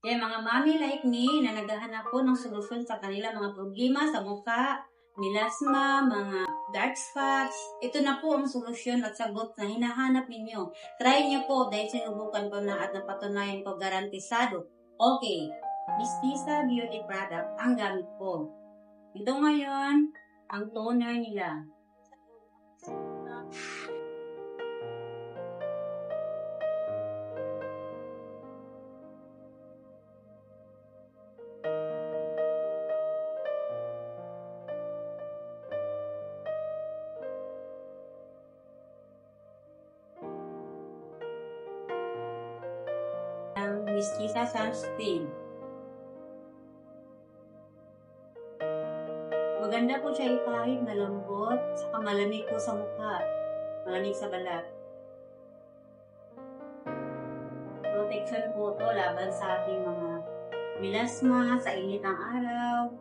Kaya mga mami like me na naghahanap po ng solusyon sa kanilang mga problema sa mukha, melasma, mga dark spots, ito na po ang solusyon at sagot na hinahanap ninyo. Try niyo po dahil sinubukan ko na at napatunayan ko garantisado. Okay, Mistisa Beauty Product ang gamit ko. Ito ngayon, ang toner nila. Ang Mistisa Sunscreen. Maganda po siya kahit malambot, saka malamig po sa mukha, malamig sa balat. Protection po to laban sa ating mga melasma, sa init ng araw,